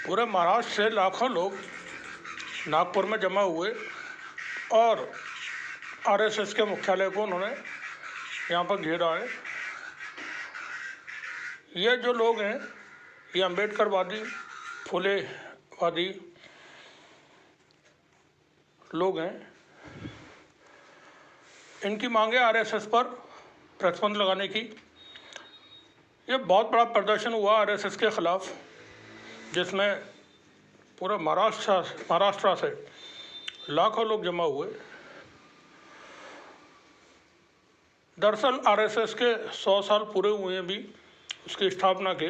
पूरे महाराष्ट्र से लाखों लोग नागपुर में जमा हुए और आरएसएस के मुख्यालय को उन्होंने यहाँ पर घेरा है। ये जो लोग हैं ये अम्बेडकरवादी, फुलेवादी लोग हैं। इनकी मांगे आरएसएस पर प्रतिबंध लगाने की। ये बहुत बड़ा प्रदर्शन हुआ आरएसएस के खिलाफ, जिसमें पूरे महाराष्ट्र से लाखों लोग जमा हुए। दरअसल आरएसएस के 100 साल पूरे हुए हैं भी उसकी स्थापना के,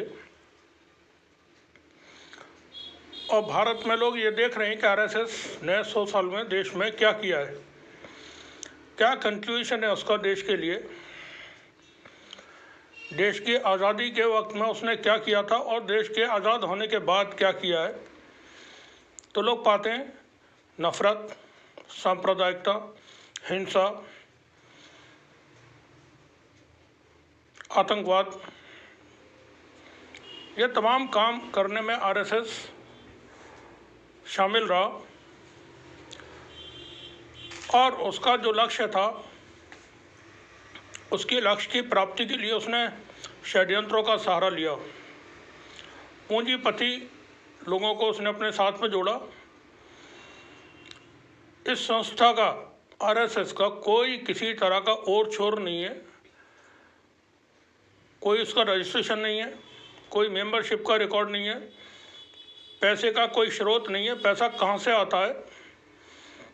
और भारत में लोग ये देख रहे हैं कि आरएसएस ने 100 साल में देश में क्या किया है, क्या कंट्रीब्यूशन है उसका देश के लिए, देश की आज़ादी के वक्त में उसने क्या किया था और देश के आज़ाद होने के बाद क्या किया है। तो लोग पाते हैं नफरत, सांप्रदायिकता, हिंसा, आतंकवाद, ये तमाम काम करने में आरएसएस शामिल रहा और उसका जो लक्ष्य था उसके लक्ष्य की प्राप्ति के लिए उसने षड्यंत्रों का सहारा लिया। पूंजीपति लोगों को उसने अपने साथ में जोड़ा। इस संस्था का, आरएसएस का, कोई किसी तरह का और छोर नहीं है, कोई उसका रजिस्ट्रेशन नहीं है, कोई मेंबरशिप का रिकॉर्ड नहीं है, पैसे का कोई स्रोत नहीं है। पैसा कहाँ से आता है,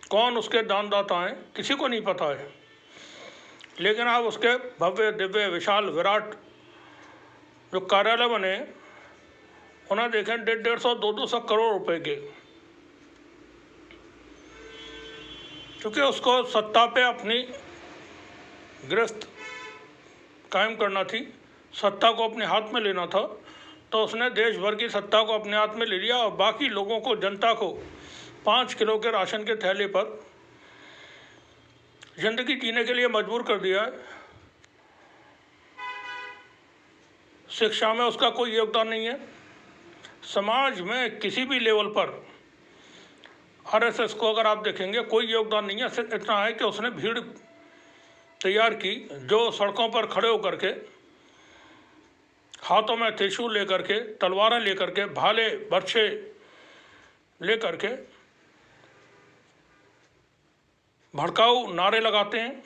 कौन उसके दानदाता हैं, किसी को नहीं पता है। लेकिन आप उसके भव्य, दिव्य, विशाल, विराट जो कार्यालय बने उन्हें देखें, 150, 200 करोड़ रुपए के। क्योंकि उसको सत्ता पे अपनी गिरफ्त कायम करना थी, सत्ता को अपने हाथ में लेना था, तो उसने देश भर की सत्ता को अपने हाथ में ले लिया और बाकी लोगों को, जनता को 5 किलो के राशन के थैले पर जिंदगी जीने के लिए मजबूर कर दिया है। शिक्षा में उसका कोई योगदान नहीं है। समाज में किसी भी लेवल पर आरएसएस को अगर आप देखेंगे कोई योगदान नहीं है। सिर्फ इतना है कि उसने भीड़ तैयार की जो सड़कों पर खड़े होकर के हाथों में त्रिशूल लेकर के, तलवारें लेकर के, भाले बर्छे लेकर के भड़काऊ नारे लगाते हैं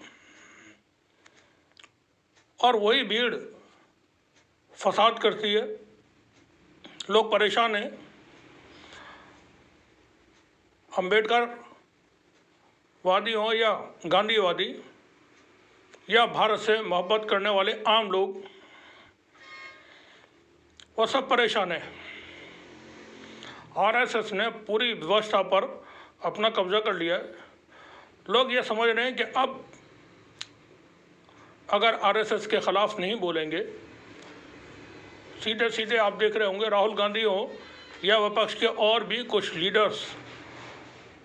और वही भीड़ फसाद करती है। लोग परेशान हैं। अम्बेडकर वादी हों या गांधीवादी या भारत से मोहब्बत करने वाले आम लोग, वो सब परेशान है। आरएसएस ने पूरी व्यवस्था पर अपना कब्जा कर लिया है। लोग ये समझ रहे हैं कि अब अगर आरएसएस के खिलाफ नहीं बोलेंगे, सीधे सीधे आप देख रहे होंगे राहुल गांधी हो या विपक्ष के और भी कुछ लीडर्स,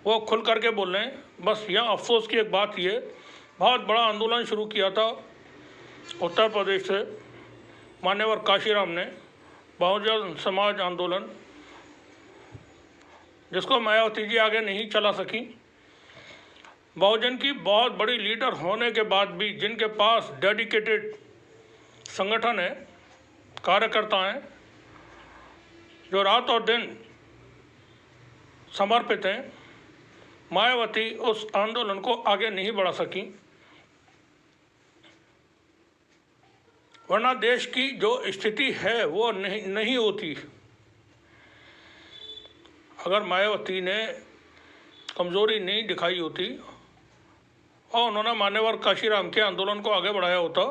वो खुल करके बोल रहे हैं। बस यहाँ अफसोस की एक बात ये, बहुत बड़ा आंदोलन शुरू किया था उत्तर प्रदेश से मान्यवर काशीराम ने, बहुजन समाज आंदोलन, जिसको मायावती जी आगे नहीं चला सकी। बहुजन की बहुत बड़ी लीडर होने के बाद भी, जिनके पास डेडिकेटेड संगठन है, कार्यकर्ता हैं, जो रात और दिन समर्पित हैं, मायावती उस आंदोलन को आगे नहीं बढ़ा सकी। वरना देश की जो स्थिति है वो नहीं होती। अगर मायावती ने कमज़ोरी नहीं दिखाई होती और उन्होंने मान्यवर काशीराम के आंदोलन को आगे बढ़ाया होता,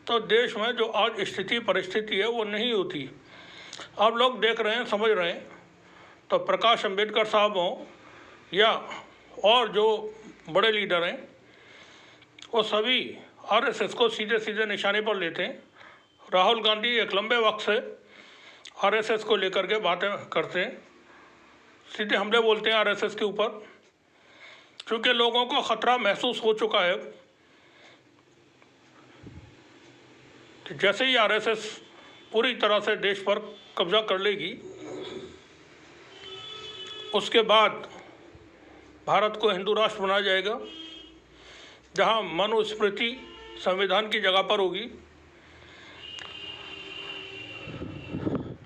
तो देश में जो आज स्थिति परिस्थिति है वो नहीं होती। आप लोग देख रहे हैं, समझ रहे हैं। तो प्रकाश अंबेडकर साहब हों या और जो बड़े लीडर हैं, वो सभी आरएसएस को सीधे सीधे निशाने पर लेते हैं। राहुल गांधी एक लंबे वक्त से आरएसएस को लेकर के बातें करते हैं, सीधे हमले बोलते हैं आरएसएस के ऊपर, क्योंकि लोगों को खतरा महसूस हो चुका है कि जैसे ही आरएसएस पूरी तरह से देश पर कब्जा कर लेगी उसके बाद भारत को हिंदू राष्ट्र बनाया जाएगा, जहां मनुस्मृति संविधान की जगह पर होगी।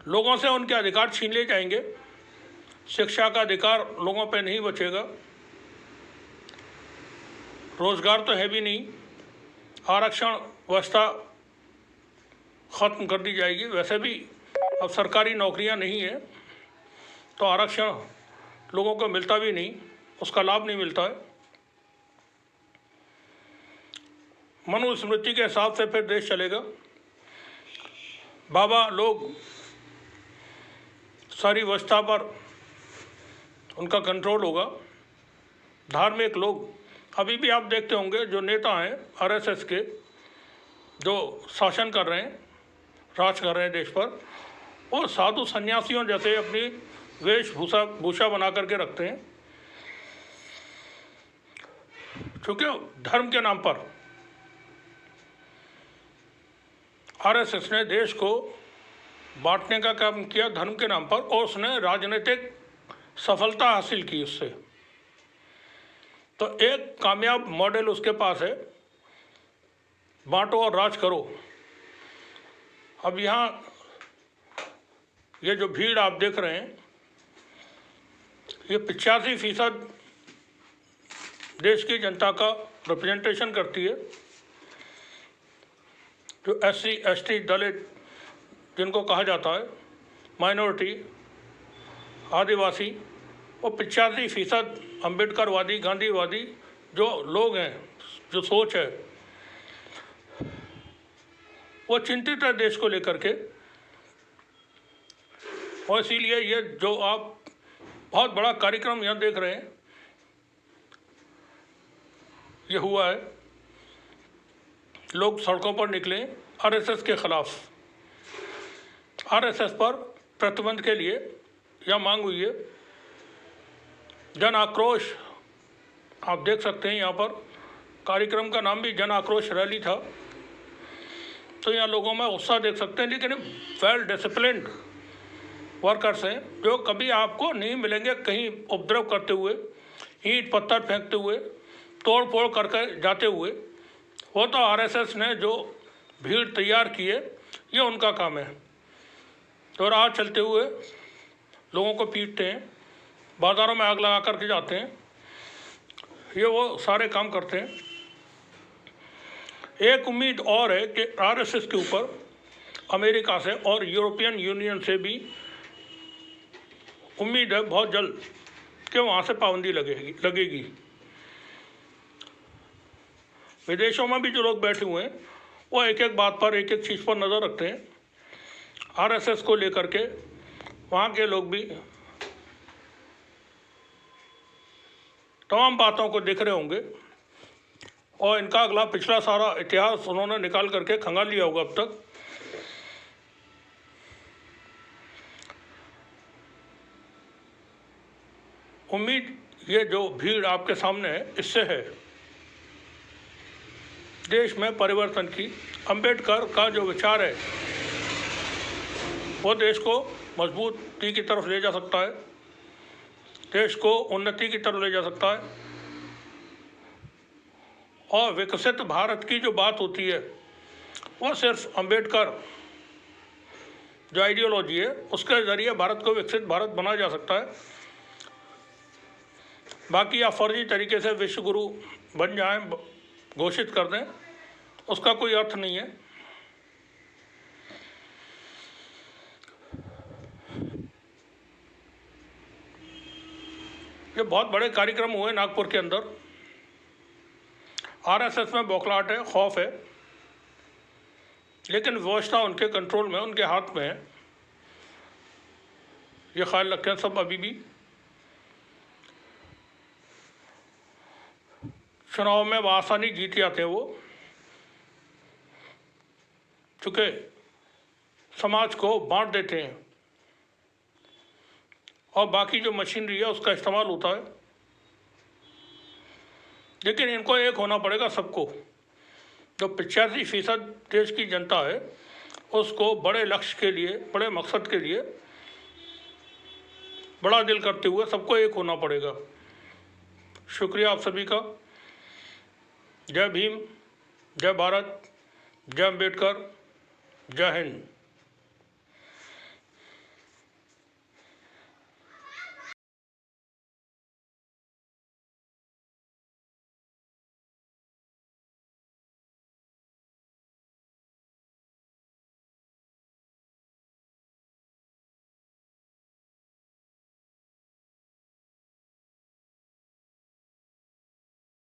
लोगों से उनके अधिकार छीन लिए जाएंगे, शिक्षा का अधिकार लोगों पे नहीं बचेगा, रोजगार तो है भी नहीं, आरक्षण व्यवस्था खत्म कर दी जाएगी। वैसे भी अब सरकारी नौकरियां नहीं है तो आरक्षण लोगों को मिलता भी नहीं, उसका लाभ नहीं मिलता है। मनुस्मृति के हिसाब से फिर देश चलेगा। बाबा लोग सारी व्यवस्था पर उनका कंट्रोल होगा। धार्मिक लोग, अभी भी आप देखते होंगे जो नेता हैं आरएसएस के, जो शासन कर रहे हैं, राज कर रहे हैं देश पर, वो साधु सन्यासियों जैसे अपनी भूषा बना करके रखते हैं, क्योंकि धर्म के नाम पर आरएसएस ने देश को बांटने का काम किया धर्म के नाम पर, और उसने राजनीतिक सफलता हासिल की उससे। तो एक कामयाब मॉडल उसके पास है, बांटो और राज करो। अब यहाँ ये जो भीड़ आप देख रहे हैं, ये 85% देश की जनता का रिप्रेजेंटेशन करती है। जो SC ST दलित जिनको कहा जाता है, माइनॉरिटी, आदिवासी, वो 85% अम्बेडकरवादी, गांधीवादी जो लोग हैं, जो सोच है, वो चिंतित है देश को लेकर के। और इसीलिए ये जो आप बहुत बड़ा कार्यक्रम यहाँ देख रहे हैं, ये हुआ है, लोग सड़कों पर निकले आरएसएस के खिलाफ, आरएसएस पर प्रतिबंध के लिए यह मांग हुई है। जन आक्रोश आप देख सकते हैं, यहाँ पर कार्यक्रम का नाम भी जन आक्रोश रैली था, तो यहाँ लोगों में उत्साह देख सकते हैं। लेकिन वेल डिसिप्लिन्ड वर्कर्स हैं जो कभी आपको नहीं मिलेंगे कहीं उपद्रव करते हुए, ईंट पत्थर फेंकते हुए, तोड़ फोड़ करके जाते हुए। वो तो आरएसएस ने जो भीड़ तैयार की है, ये उनका काम है। तो राह चलते हुए लोगों को पीटते हैं, बाज़ारों में आग लगा करके जाते हैं, ये वो सारे काम करते हैं। एक उम्मीद और है कि आरएसएस के ऊपर अमेरिका से और यूरोपियन यूनियन से भी उम्मीद है बहुत जल्द कि वहाँ से पाबंदी लगेगी। विदेशों में भी जो लोग बैठे हुए हैं, वो एक एक बात पर, एक एक चीज़ पर नज़र रखते हैं। आरएसएस को लेकर के वहाँ के लोग भी तमाम बातों को देख रहे होंगे, और इनका अगला पिछला सारा इतिहास उन्होंने निकाल करके खंगाल लिया होगा अब तक। उम्मीद ये जो भीड़ आपके सामने है, इससे है देश में परिवर्तन की। अंबेडकर का जो विचार है, वो देश को मजबूती की तरफ ले जा सकता है, देश को उन्नति की तरफ ले जा सकता है। और विकसित भारत की जो बात होती है, वो सिर्फ अंबेडकर जो आइडियोलॉजी है, उसके ज़रिए भारत को विकसित भारत बनाया जा सकता है। बाकी आप फर्जी तरीके से विश्व गुरु बन जाएं, घोषित कर दें, उसका कोई अर्थ नहीं है। ये बहुत बड़े कार्यक्रम हुए नागपुर के अंदर। आरएसएस में बौखलाहट है, खौफ है, लेकिन व्यवस्था उनके कंट्रोल में, उनके हाथ में है। ये ख्याल रखें सब। अभी भी चुनाव में आसानी जीत जाते हैं वो, चूँकि समाज को बांट देते हैं और बाकी जो मशीनरी है उसका इस्तेमाल होता है। लेकिन इनको एक होना पड़ेगा सबको। जो 85% देश की जनता है, उसको बड़े लक्ष्य के लिए, बड़े मकसद के लिए बड़ा दिल करते हुए सबको एक होना पड़ेगा। शुक्रिया आप सभी का। जय भीम, जय भारत, जय अम्बेडकर, जय हिंद।